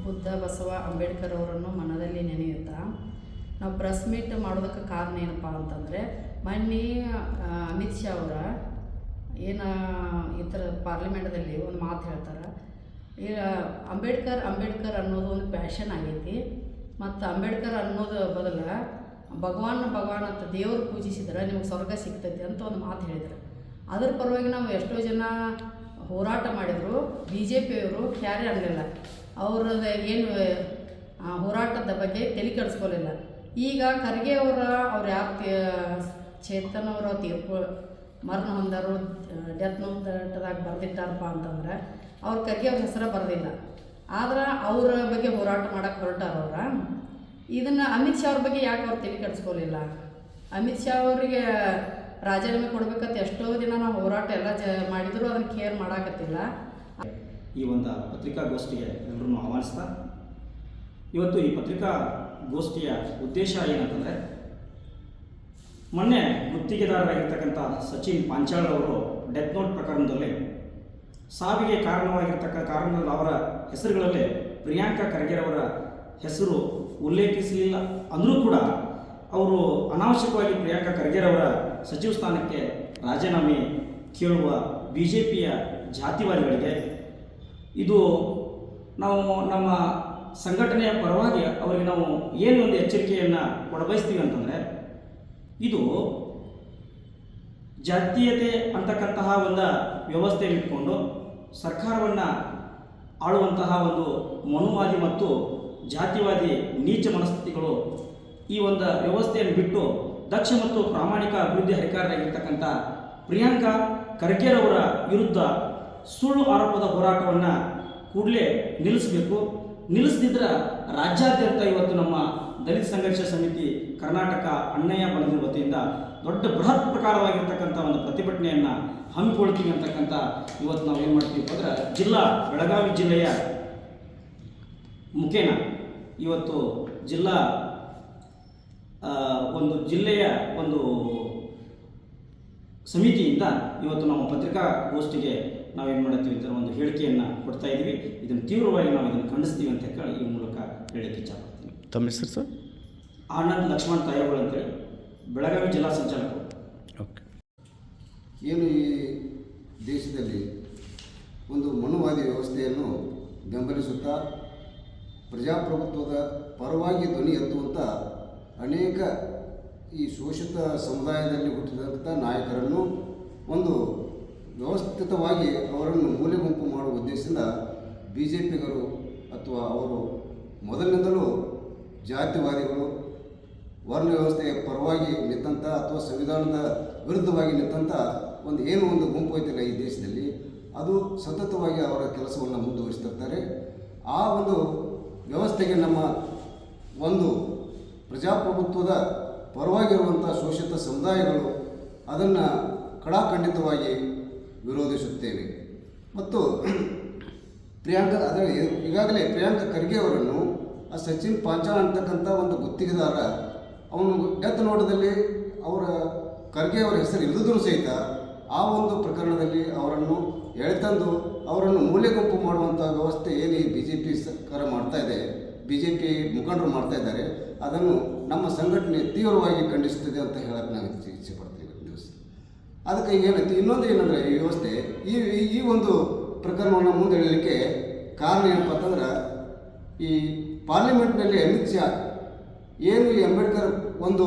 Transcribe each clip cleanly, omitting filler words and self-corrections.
ಬುದ್ಧ ಬಸವ ಅಂಬೇಡ್ಕರ್ ಅವರನ್ನು ಮನದಲ್ಲಿ ನೆನೆಯುತ್ತಾ ನಾವು ಪ್ರೆಸ್ ಮೀಟ್ ಮಾಡೋದಕ್ಕೆ ಕಾರಣ ಏನಪ್ಪ ಅಂತಂದರೆ ಮೊನ್ನೆ ಅಮಿತ್ ಶಾ ಅವರ ಏನು ಈ ಥರ ಪಾರ್ಲಿಮೆಂಟ್ದಲ್ಲಿ ಒಂದು ಮಾತು ಹೇಳ್ತಾರೆ. ಈಗ ಅಂಬೇಡ್ಕರ್ ಅನ್ನೋದು ಒಂದು ಪ್ಯಾಷನ್ ಆಗೈತಿ. ಮತ್ತು ಅಂಬೇಡ್ಕರ್ ಅನ್ನೋದು ಬದಲು ಭಗವಾನ್ ಅಂತ ದೇವ್ರು ಪೂಜಿಸಿದ್ರೆ ನಿಮಗೆ ಸ್ವರ್ಗ ಸಿಗ್ತೈತಿ ಅಂತ ಒಂದು ಮಾತು ಹೇಳಿದರು. ಅದರ ಪರವಾಗಿ ನಾವು ಎಷ್ಟೋ ಜನ ಹೋರಾಟ ಮಾಡಿದರು. BJPಯವರು ಕ್ಯಾರೇ ಅನ್ನಲಿಲ್ಲ. ಅವ್ರದ್ದು ಏನು ಹೋರಾಟದ ಬಗ್ಗೆ ತಲೆ ಕೆಡಿಸ್ಕೊಲಿಲ್ಲ. ಈಗ ಖರ್ಗೆ ಅವ್ರು ಯಾಕೆ ಚೇತನ್ ಅವರ ತೀರ್ಪು ಮರಣ ಹೊಂದರು ಡೆತ್ ನೋಟ್ದಾಗ ಬರೆದಿಟ್ಟಾರಪ್ಪ ಅಂತಂದ್ರೆ ಅವ್ರು ಖರ್ಗೆ ಅವ್ರ ಹೆಸರು ಬರೆದಿಲ್ಲ. ಆದ್ರೆ ಅವ್ರ ಬಗ್ಗೆ ಹೋರಾಟ ಮಾಡೋಕ್ಕೆ ಹೊರಟಾರವ್ರ. ಇದನ್ನು ಅಮಿತ್ ಶಾ ಅವ್ರ ಬಗ್ಗೆ ಯಾಕೆ ಅವ್ರು ತಲೆ ಕೆಡಿಸ್ಕೊಲಿಲ್ಲ? ಅಮಿತ್ ಶಾ ಅವರಿಗೆ ರಾಜೀನಾಮೆ ಕೊಡ್ಬೇಕಂತ ಎಷ್ಟೋ ದಿನ ನಾವು ಹೋರಾಟ ಎಲ್ಲ ಮಾಡಿದರೂ ಅದನ್ನು ಕೇರ್ ಮಾಡೋಕತ್ತಿಲ್ಲ. ಈ ಒಂದು ಪತ್ರಿಕಾಗೋಷ್ಠಿಗೆ ಎಲ್ಲರನ್ನು ಆಹ್ವಾನಿಸ್ತಾ, ಇವತ್ತು ಈ ಪತ್ರಿಕಾಗೋಷ್ಠಿಯ ಉದ್ದೇಶ ಏನಂತಂದರೆ, ಮೊನ್ನೆ ಗುತ್ತಿಗೆದಾರರಾಗಿರ್ತಕ್ಕಂಥ ಸಚಿನ್ ಪಾಂಚಾಳ್ ಅವರು ಡೆತ್ ನೋಟ್ ಪ್ರಕರಣದಲ್ಲಿ ಸಾವಿಗೆ ಕಾರಣದಲ್ಲಿ ಅವರ ಹೆಸರುಗಳಲ್ಲಿ ಪ್ರಿಯಾಂಕಾ ಖರ್ಗೆರವರ ಹೆಸರು ಉಲ್ಲೇಖಿಸಲಿಲ್ಲ ಅಂದರೂ ಕೂಡ ಅವರು ಅನಾವಶ್ಯಕವಾಗಿ ಪ್ರಿಯಾಂಕಾ ಖರ್ಗೆರವರ ಸಚಿವ ಸ್ಥಾನಕ್ಕೆ ರಾಜೀನಾಮೆ ಕೇಳುವ BJPಯ ಜಾತಿವಾದಿಗಳಿಗೆ ಇದು ನಾವು ನಮ್ಮ ಸಂಘಟನೆಯ ಪರವಾಗಿ ಅವರಿಗೆ ನಾವು ಏನು ಒಂದು ಎಚ್ಚರಿಕೆಯನ್ನು ಕೊಡಬಯಸ್ತೀವಿ ಅಂತಂದರೆ, ಇದು ಜಾತೀಯತೆ ಅಂತಕ್ಕಂತಹ ಒಂದು ವ್ಯವಸ್ಥೆಯನ್ನು ಇಟ್ಕೊಂಡು ಸರ್ಕಾರವನ್ನು ಆಳುವಂತಹ ಒಂದು ಮನುವಾದಿ ಮತ್ತು ಜಾತಿವಾದಿ ನೀಚ ಮನಸ್ಥಿತಿಗಳು ಈ ಒಂದು ವ್ಯವಸ್ಥೆಯನ್ನು ಬಿಟ್ಟು ದಕ್ಷ ಮತ್ತು ಪ್ರಾಮಾಣಿಕ ಅಭಿವೃದ್ಧಿ ಅಧಿಕಾರಿಯಾಗಿರ್ತಕ್ಕಂಥ ಪ್ರಿಯಾಂಕಾ ಖರ್ಗೆರವರ ವಿರುದ್ಧ ಸುಳ್ಳು ಆರೋಪದ ಹೋರಾಟವನ್ನು ಕೂಡಲೇ ನಿಲ್ಲಿಸಬೇಕು. ನಿಲ್ಲಿಸದಿದ್ದರೆ ರಾಜ್ಯಾದ್ಯಂತ ಇವತ್ತು ನಮ್ಮ ದಲಿತ ಸಂಘರ್ಷ ಸಮಿತಿ ಕರ್ನಾಟಕ ಅಣ್ಣಯ್ಯ ಬಣದ ವತಿಯಿಂದ ದೊಡ್ಡ ಬೃಹತ್ ಪ್ರಕಾರವಾಗಿರ್ತಕ್ಕಂಥ ಒಂದು ಪ್ರತಿಭಟನೆಯನ್ನು ಹಮ್ಮಿಕೊಳ್ತೀವಿ ಅಂತಕ್ಕಂಥ ಇವತ್ತು ನಾವು ಏನು ಮಾಡ್ತೀವಿ ಅಂದರೆ ಬೆಳಗಾವಿ ಜಿಲ್ಲೆಯ ಮುಖೇನ ಇವತ್ತು ಜಿಲ್ಲೆಯ ಒಂದು ಸಮಿತಿಯಿಂದ ಇವತ್ತು ನಾವು ಪತ್ರಿಕಾಗೋಷ್ಠಿಗೆ ನಾವೇನು ಮಾಡ್ತೀವಿ ಅಂತ ಒಂದು ಹೇಳಿಕೆಯನ್ನು ಕೊಡ್ತಾ ಇದ್ದೀವಿ. ಇದನ್ನು ತೀವ್ರವಾಗಿ ನಾವು ಇದನ್ನು ಖಂಡಿಸ್ತೀವಿ ಅಂತ ಹೇಳಿ ಈ ಮೂಲಕ ಹೇಳಿಕೆ ಇಚ್ಛಪಡ್ತೀನಿ. ತಮ್ಮ ಹೆಸರು ಸರ್? ಆನಂದ್ ಲಕ್ಷ್ಮಣ್ ತಾಯಗಳು ಅಂತೇಳಿ, ಬೆಳಗಾವಿ ಜಿಲ್ಲಾ ಸಂಚಾಲಕರು. ಓಕೆ. ಏನು ಈ ದೇಶದಲ್ಲಿ ಒಂದು ಮನುವಾದಿ ವ್ಯವಸ್ಥೆಯನ್ನು ಬೆಂಬಲಿಸುತ್ತಾ ಪ್ರಜಾಪ್ರಭುತ್ವದ ಪರವಾಗಿ ಧ್ವನಿ ಎತ್ತುವಂಥ ಅನೇಕ ಈ ಶೋಷಿತ ಸಮುದಾಯದಲ್ಲಿ ಹುಟ್ಟಿದಂಥ ನಾಯಕರನ್ನು ಒಂದು ವ್ಯವಸ್ಥಿತವಾಗಿ ಅವರನ್ನು ಮೂಲೆಗುಂಪು ಮಾಡುವ ಉದ್ದೇಶದಿಂದ BJPಗರು ಅಥವಾ ಅವರು ಮೊದಲಿನಿಂದಲೂ ಜಾತಿವಾದಿಗಳು, ವರ್ಣ ವ್ಯವಸ್ಥೆಯ ಪರವಾಗಿ ನಿಂತಂಥ ಅಥವಾ ಸಂವಿಧಾನದ ವಿರುದ್ಧವಾಗಿ ನಿಂತಂಥ ಒಂದು ಗುಂಪು ಐತಿಲ್ಲ ಈ ದೇಶದಲ್ಲಿ, ಅದು ಸತತವಾಗಿ ಅವರ ಕೆಲಸವನ್ನು ಮುಂದುವರಿಸ್ತಿರ್ತಾರೆ. ಆ ಒಂದು ವ್ಯವಸ್ಥೆಗೆ ನಮ್ಮ ಒಂದು ಪ್ರಜಾಪ್ರಭುತ್ವದ ಪರವಾಗಿರುವಂಥ ಶೋಷಿತ ಸಮುದಾಯಗಳು ಅದನ್ನು ಖಡಾಖಂಡಿತವಾಗಿ ವಿರೋಧಿಸುತ್ತೇವೆ. ಮತ್ತು ಈಗಾಗಲೇ ಪ್ರಿಯಾಂಕಾ ಖರ್ಗೆ ಅವರನ್ನು ಆ ಸಚಿನ್ ಪಾಂಚಾಳ್ ಅಂತಕ್ಕಂಥ ಒಂದು ಗುತ್ತಿಗೆದಾರ ಅವನು ಡೆತ್ ನೋಟದಲ್ಲಿ ಖರ್ಗೆ ಅವರ ಹೆಸರು ಇಲ್ಲದಿದ್ರೂ ಸಹಿತ ಆ ಒಂದು ಪ್ರಕರಣದಲ್ಲಿ ಅವರನ್ನು ಎಳೆತಂದು ಅವರನ್ನು ಮೂಲೆಗುಂಪು ಮಾಡುವಂಥ ವ್ಯವಸ್ಥೆ ಏನು ಈ BJP ಸರ್ಕಾರ ಮಾಡ್ತಾ ಇದೆ, BJP ಮುಖಂಡರು ಮಾಡ್ತಾ ಇದ್ದಾರೆ, ಅದನ್ನು ನಮ್ಮ ಸಂಘಟನೆ ತೀವ್ರವಾಗಿ ಖಂಡಿಸುತ್ತದೆ ಅಂತ ಹೇಳಕ್ಕೆ ನಾವು ಇಚ್ಛೆ ಪಡ್ತೀವಿ ದಿವಸ. ಅದಕ್ಕೆ ಏನೈತಿ, ಇನ್ನೊಂದು ಏನಂದರೆ ಈ ವ್ಯವಸ್ಥೆ ಈ ಒಂದು ಪ್ರಕರಣವನ್ನು ಮುಂದೆಳಲಿಕ್ಕೆ ಕಾರಣ ಏನಪ್ಪ ಅಂತಂದ್ರೆ, ಈ ಪಾರ್ಲಿಮೆಂಟ್ನಲ್ಲಿ ಅಮಿತ್ ಶಾ ಏನು ಈ ಅಂಬೇಡ್ಕರ್ ಒಂದು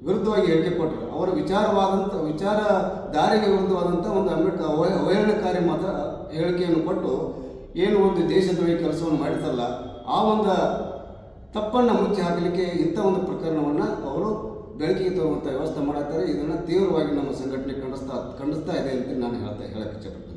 ವಿರುದ್ಧವಾಗಿ ಹೇಳಿಕೆ ಕೊಟ್ಟರು, ಅವರ ವಿಚಾರಧಾರೆಗೆ ವಿರುದ್ಧವಾದಂಥ ಒಂದು ಅಂಬೇಡ್ಕರ್ ಅವಹೇಳನಕಾರಿ ಮಾತ್ರ ಹೇಳಿಕೆಯನ್ನು ಕೊಟ್ಟು ಏನು ಒಂದು ದೇಶದ್ರೋಹಿ ಕೆಲಸವನ್ನು ಮಾಡಿರ್ತಲ್ಲ, ಆ ಒಂದು ತಪ್ಪನ್ನು ಮುಚ್ಚಿ ಹಾಕಲಿಕ್ಕೆ ಇಂಥ ಒಂದು ಪ್ರಕರಣವನ್ನು ಅವರು ಬೆಳಕಿಗೆ ತರುವಂಥ ವ್ಯವಸ್ಥೆ ಮಾಡುತ್ತಾರೆ. ಇದನ್ನು ತೀವ್ರವಾಗಿ ನಮ್ಮ ಸಂಘಟನೆ ಖಂಡಿಸ್ತಾ ಇದೆ ಅಂತ ನಾನು ಹೇಳಕ್ಕೆ ಇಚ್ಛೆಪಡ್ತೀನಿ.